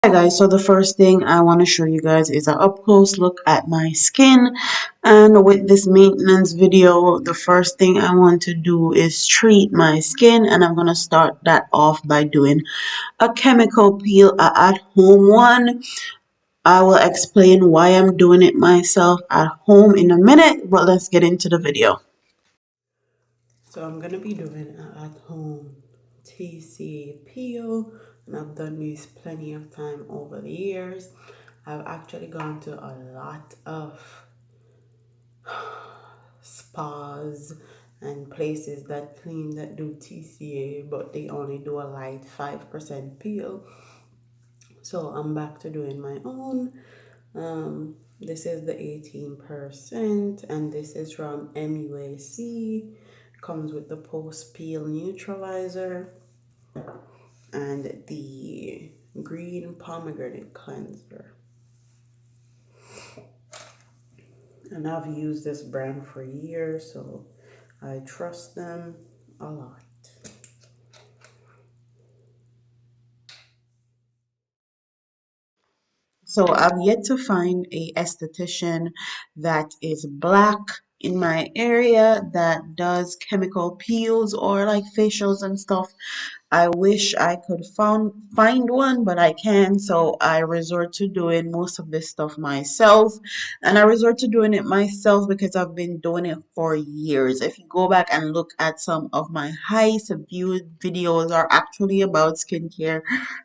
Hi guys, so the first thing I want to show you guys is an up close look at my skin. And with this maintenance video, the first thing I want to do is treat my skin, and I'm going to start that off by doing a chemical peel, at home one. I will explain why I'm doing it myself at home in a minute, but let's get into the video. So I'm going to be doing an at home TC peel, and I've done these plenty of time over the years. I've actually gone to a lot of spas and places that clean that do TCA, but they only do a light 5% peel. So I'm back to doing my own. This is the 18%, and this is from MUAC. Comes with the post peel neutralizer and the green pomegranate cleanser. And I've used this brand for years, so I trust them a lot. So I've yet to find a esthetician that is black in my area that does chemical peels or like facials and stuff. I wish I could find one, but I can't. So I resort to doing most of this stuff myself. And I resort to doing it myself because I've been doing it for years. If you go back and look at some of my highest viewed videos are actually about skincare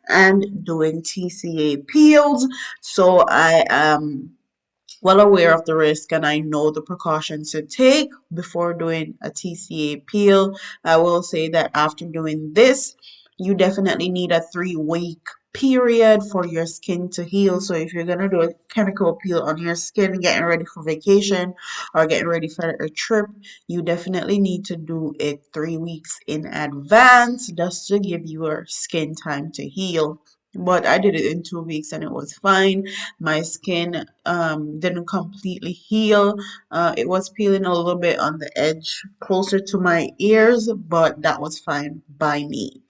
and doing TCA peels. So I am well aware of the risk, and I know the precautions to take before doing a TCA peel. I will say that after doing this, you definitely need a 3 week period for your skin to heal. So if you're gonna do a chemical peel on your skin, getting ready for vacation or getting ready for a trip, you definitely need to do it 3 weeks in advance just to give your skin time to heal. But I did it in 2 weeks and it was fine. My skin didn't completely heal. It was peeling a little bit on the edge closer to my ears, but that was fine by me.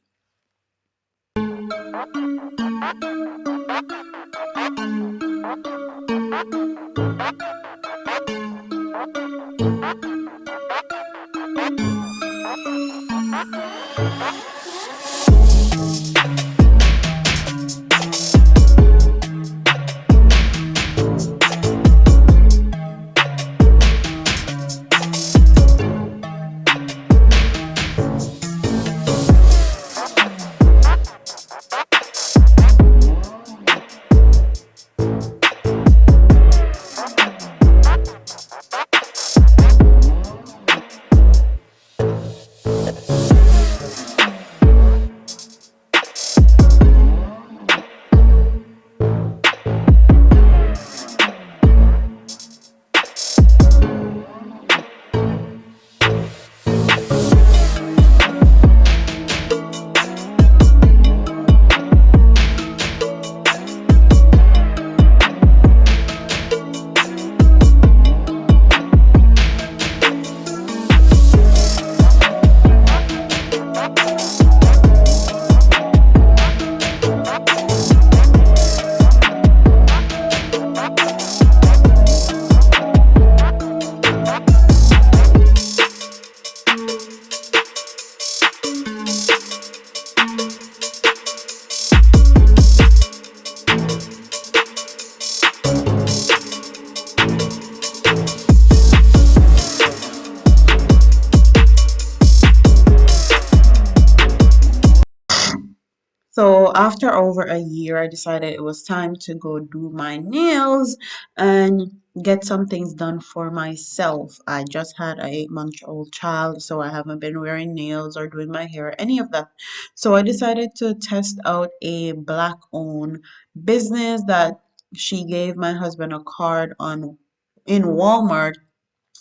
So after over a year, I decided it was time to go do my nails and get some things done for myself. I just had a 8-month-old child, so I haven't been wearing nails or doing my hair, any of that. So I decided to test out a black-owned business that she gave my husband a card on in Walmart.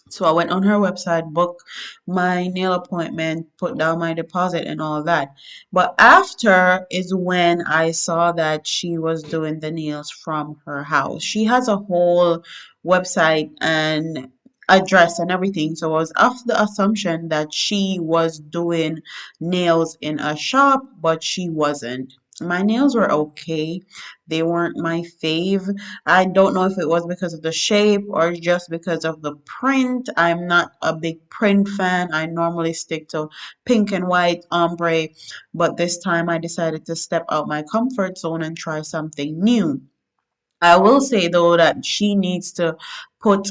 So I went on her website, booked my nail appointment, put down my deposit and all that. But after is when I saw that she was doing the nails from her house. She has a whole website and address and everything. So I was of the assumption that she was doing nails in a shop, but she wasn't. My nails were okay. They weren't my fave. I don't know if it was because of the shape or just because of the print. I'm not a big print fan. I normally stick to pink and white ombre, but this time I decided to step out my comfort zone and try something new. I will say though that she needs to put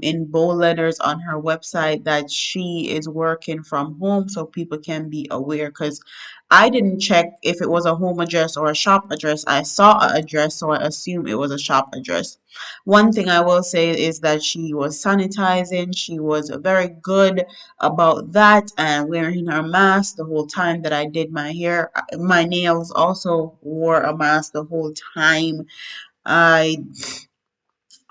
in bold letters on her website that she is working from home so people can be aware, because I didn't check if it was a home address or a shop address. I saw an address, so I assumed it was a shop address. One thing I will say is that she was sanitizing. She was very good about that and wearing her mask the whole time that I did my hair. My nails also wore a mask the whole time. I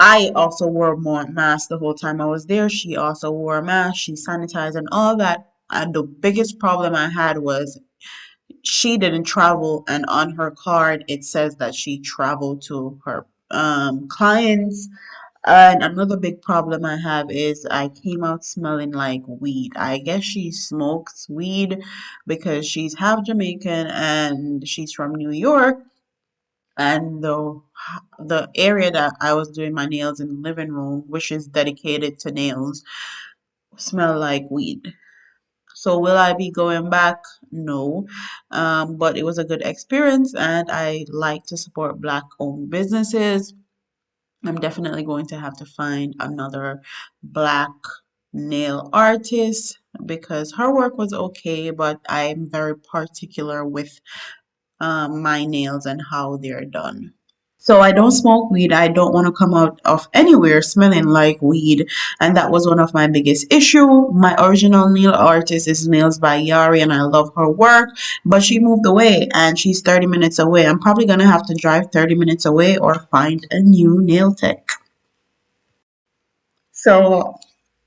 I also wore more mask the whole time I was there. She also wore a mask. She sanitized and all that. And the biggest problem I had was she didn't travel, and on her card it says that she traveled to her clients. And another big problem I have is I came out smelling like weed. I guess she smokes weed because she's half Jamaican and she's from New York, and the area that I was doing my nails in the living room, which is dedicated to nails, smell like weed. So will I be going back? No. But it was a good experience and I like to support black owned businesses. I'm definitely going to have to find another black nail artist because her work was okay, but I'm very particular with my nails and how they're done. So I don't smoke weed. I don't want to come out of anywhere smelling like weed. And that was one of my biggest issue. My original nail artist is Nails by Yari and I love her work, but she moved away and she's 30 minutes away. I'm probably going to have to drive 30 minutes away or find a new nail tech. So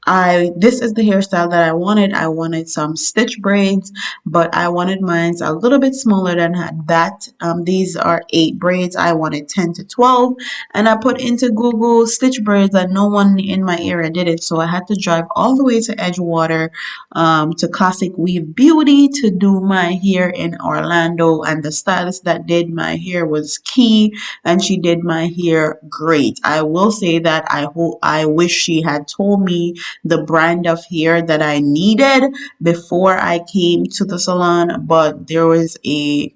I this is the hairstyle that I wanted. I wanted some stitch braids, but I wanted mine a little bit smaller than that. These are 8 braids. I wanted 10 to 12, and I put into Google stitch braids, and no one in my area did it. So I had to drive all the way to Edgewater, to Classic Weave Beauty to do my hair in Orlando. And the stylist that did my hair was Key, and she did my hair great. I will say that I wish she had told me the brand of hair that I needed before I came to the salon, but there was a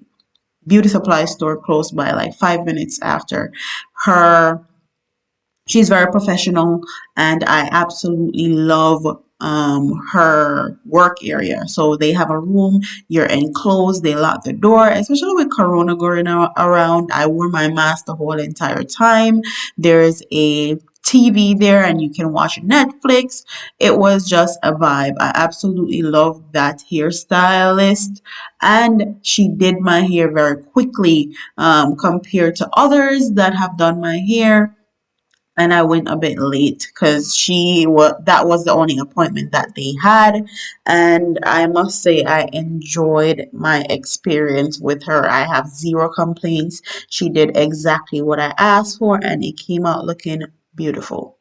beauty supply store close by, like 5 minutes after. Her She's very professional and I absolutely love her work area. So they have a room, you're enclosed, they lock the door, especially with Corona going around. I wore my mask the whole entire time. There's a TV there and you can watch Netflix. It was just a vibe. I absolutely love that hairstylist, and she did my hair very quickly compared to others that have done my hair, and I went a bit late because that was the only appointment that they had, and I must say I enjoyed my experience with her. I have zero complaints. She did exactly what I asked for and it came out looking beautiful.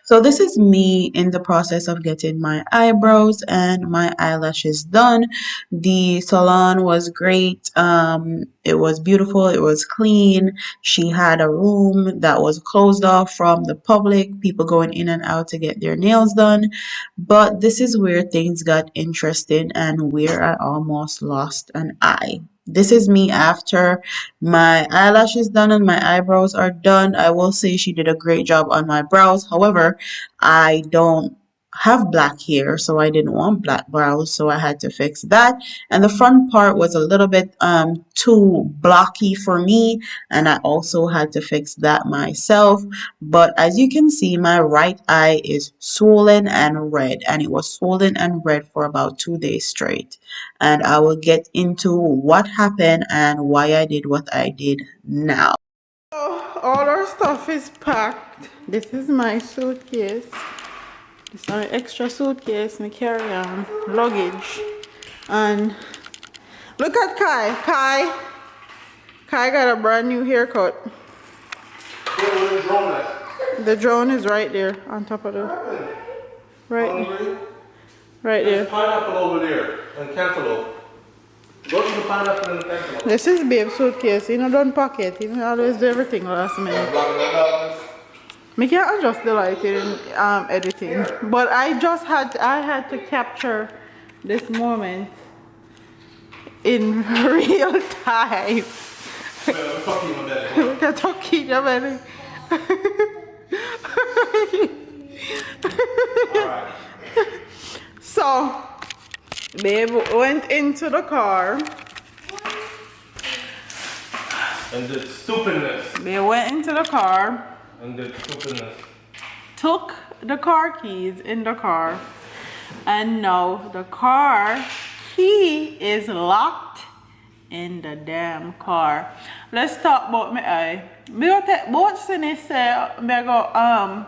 So this is me in the process of getting my eyebrows and my eyelashes done. The salon was great. It was beautiful. It was clean. She had a room that was closed off from the public, people going in and out to get their nails done. But this is where things got interesting and where I almost lost an eye. This is me after my eyelashes done and my eyebrows are done. I will say she did a great job on my brows. However, I don't have black hair, so I didn't want black brows, so I had to fix that. And the front part was a little bit too blocky for me, and I also had to fix that myself. But as you can see, my right eye is swollen and red, and it was swollen and red for about 2 days straight. And I will get into what happened and why I did what I did now. So all our stuff is packed. This is my suitcase. This is my extra suitcase, my carry-on, luggage. And look at Kai. Kai got a brand new haircut. Where the drone at? The drone is right there on top of the right there. Right there. There's pineapple over there and cantaloupe. Go to the pineapple and the pencil. This is babe's suitcase. You know, don't pack it. You know, always do everything last minute. Me can't adjust the lighting in editing. But I had to capture this moment in real time. Look at talking about it. Alright. So, babe went into the car. And did stupidness. They went into the car. And did stupidness. Took the car keys in the car, and now the car key is locked in the damn car. Let's talk about my eye. Me go take both sinners say me go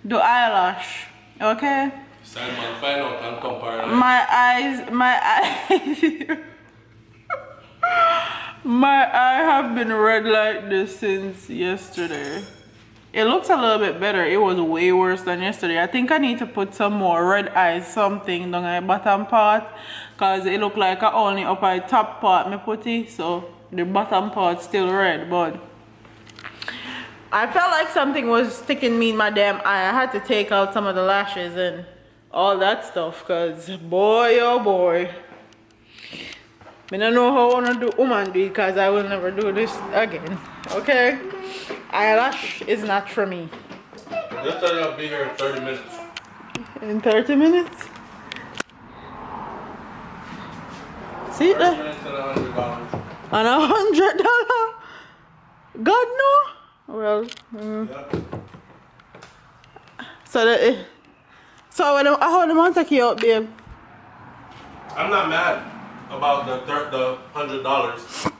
do eyelash. Okay? Simon, find out and compare. My eyes my eye have been red like this since yesterday. It looks a little bit better. It was way worse than yesterday. I think I need to put some more red eyes something down my bottom part, cause it look like I only up my top part me put it, so the bottom part still red. But I felt like something was sticking me in my damn eye. I had to take out some of the lashes and all that stuff, cause boy oh boy, I don't know how I wanna do woman do it, cause I will never do this again. Okay? Eyelash is not for me. Just tell you I'll be here in 30 minutes. In 30 minutes? See 30 that? minutes and $100. And $100? God no? Well, Yep. so when how do I take you out, babe? I'm not mad about the $100.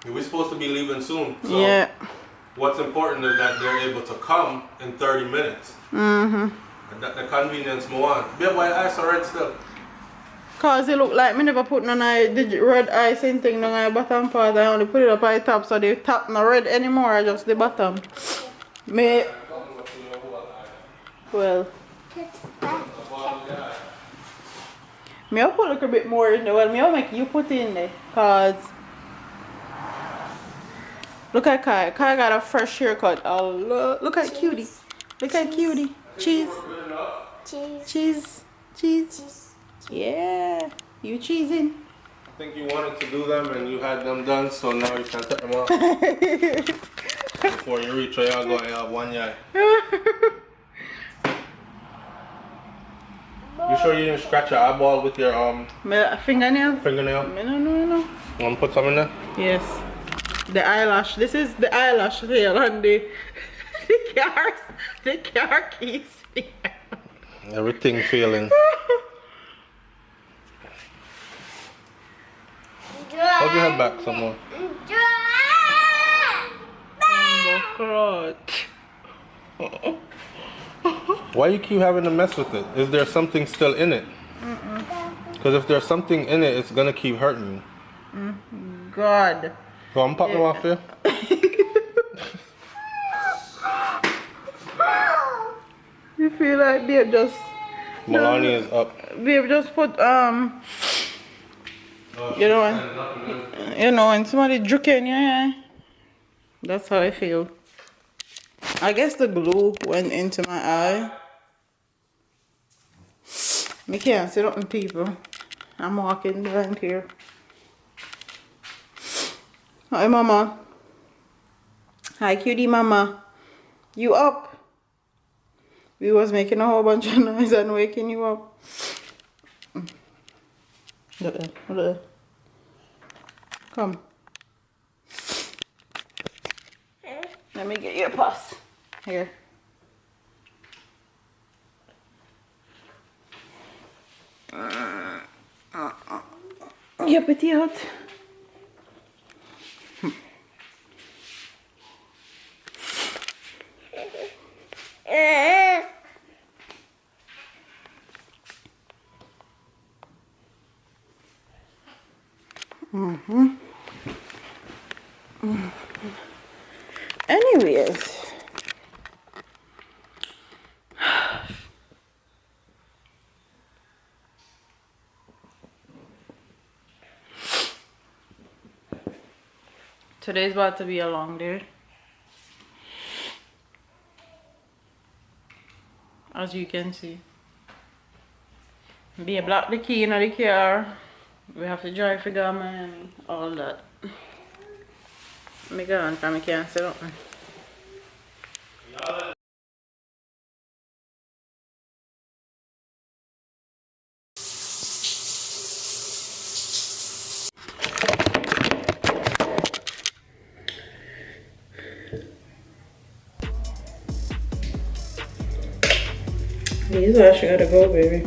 We're supposed to be leaving soon. So Yeah. what's important is that they're able to come in 30 minutes. Mm-hmm. The convenience more want. Babe, why eyes are red still? Cause it look like me never put none of the red icing thing on my bottom part. I only put it up at the top, so the top not red anymore, just the bottom. Me well. Me I'll put a little bit more in there. Well, me I'll make you put in there. Cause look at Kai. Kai got a fresh haircut. Oh look at cutie. Look at cutie. Cheese. Cheese. Cheese. Yeah. You cheesing. I think you wanted to do them and you had them done, so now you can take them off. Before you reach where you go, you have one eye. You sure you didn't scratch your eyeball with your Fingernail? fingernail? No. You want to put some in there? Yes. The eyelash. This is the eyelash here on the the car keys. Everything feeling. Hold your head back some more. Oh, Why you keep having to mess with it? Is there something still in it? Because if there's something in it, it's gonna keep hurting you. God. So I'm popping them off here. You feel like babe just Melania is up. babe just put you know when somebody juke in your eye. That's how I feel. I guess the glue went into my eye. Me can't see nothing, people. I'm walking behind here. Hi, mama. Hi, cutie mama. You up? We was making a whole bunch of noise and waking you up. Look. Come. Let me get you a pass. Here. You petit out. Anyways. Today's about to be a long day. As you can see. Be block the key in the car. We have to drive for Miami. All that. Me go on, because I can't sit up. These actually gotta go, baby.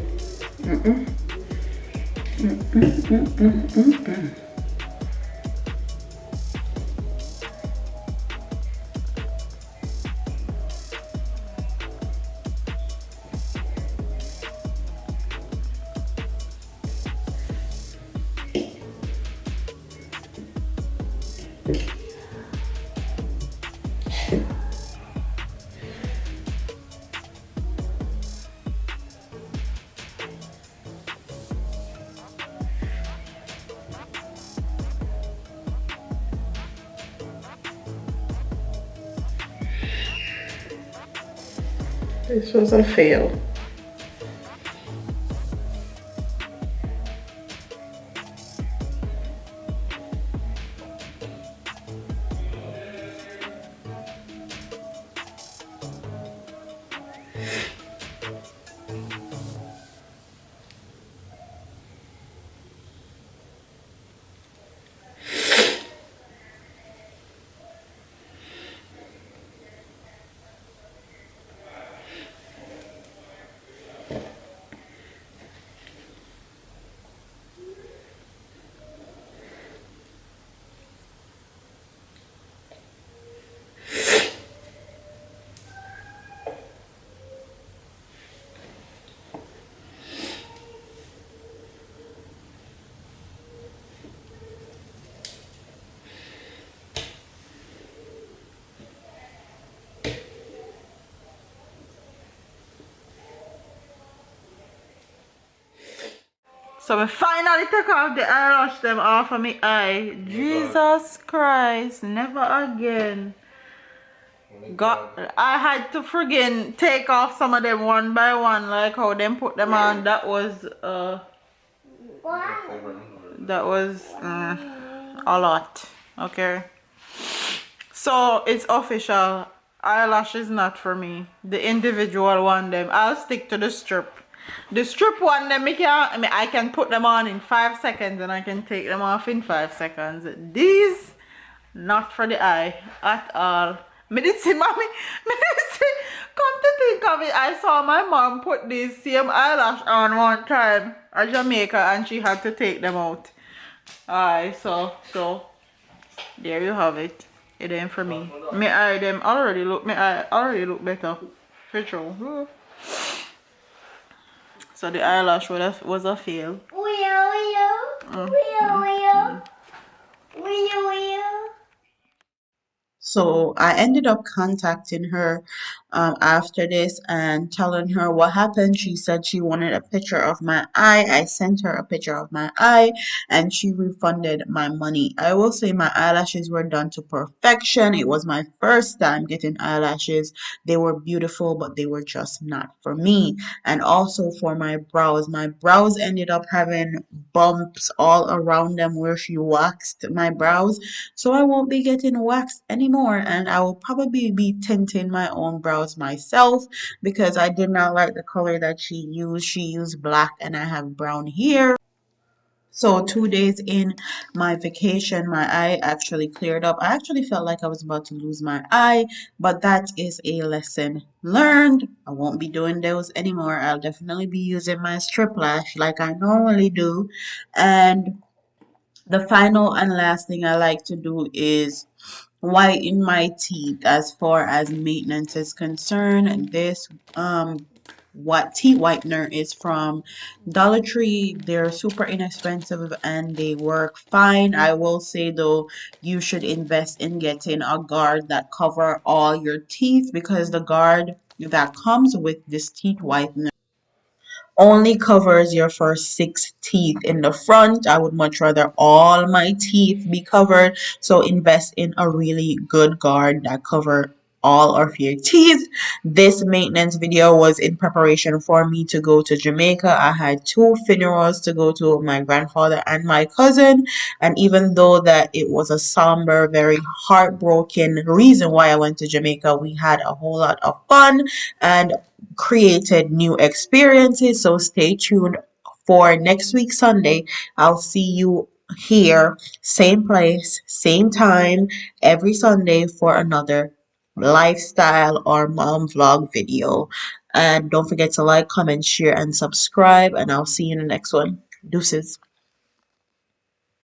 This was a fail. So we finally took off the eyelash them off of my eye. Jesus Christ, never again. God, I had to friggin' take off some of them one by one, like how them put them on. That was a lot. Okay. So it's official. Eyelash is not for me. The individual one them. I'll stick to the strip. The strip one them I can put them on in 5 seconds and I can take them off in 5 seconds. These not for the eye at all. Me did see mommy. Me did see, come to think of it, I saw my mom put these same eyelash on one time at Jamaica and she had to take them out. Alright, so there you have it. It ain't for me. My eye them already look better. For true. So the eyelash was a fail. So I ended up contacting her after this and telling her what happened. She said she wanted a picture of my eye. I sent her a picture of my eye and she refunded my money. I will say my eyelashes were done to perfection. It was my first time getting eyelashes. They were beautiful, but they were just not for me. And also for my brows. My brows ended up having bumps all around them where she waxed my brows. So I won't be getting waxed anymore and I will probably be tinting my own brows myself because I did not like the color that she used. She used black and I have brown hair. So 2 days in my vacation, my eye actually cleared up. I actually felt like I was about to lose my eye, but that is a lesson learned. I won't be doing those anymore. I'll definitely be using my strip lash like I normally do. And the final and last thing I like to do is whiten my teeth as far as maintenance is concerned. This what teeth whitener is from Dollar Tree. They're super inexpensive and they work fine. I will say though, you should invest in getting a guard that cover all your teeth because the guard that comes with this teeth whitener only covers your first six teeth in the front. I would much rather all my teeth be covered. So invest in a really good guard that cover all of your teeth. This maintenance video was in preparation for me to go to Jamaica. I had two funerals to go to, my grandfather and my cousin. And even though that it was a somber, very heartbroken reason why I went to Jamaica, we had a whole lot of fun and created new experiences. So stay tuned for next week Sunday. I'll see you here, same place, same time, every Sunday for another lifestyle or mom vlog video. And don't forget to like, comment, share, and subscribe. And I'll see you in the next one. Deuces.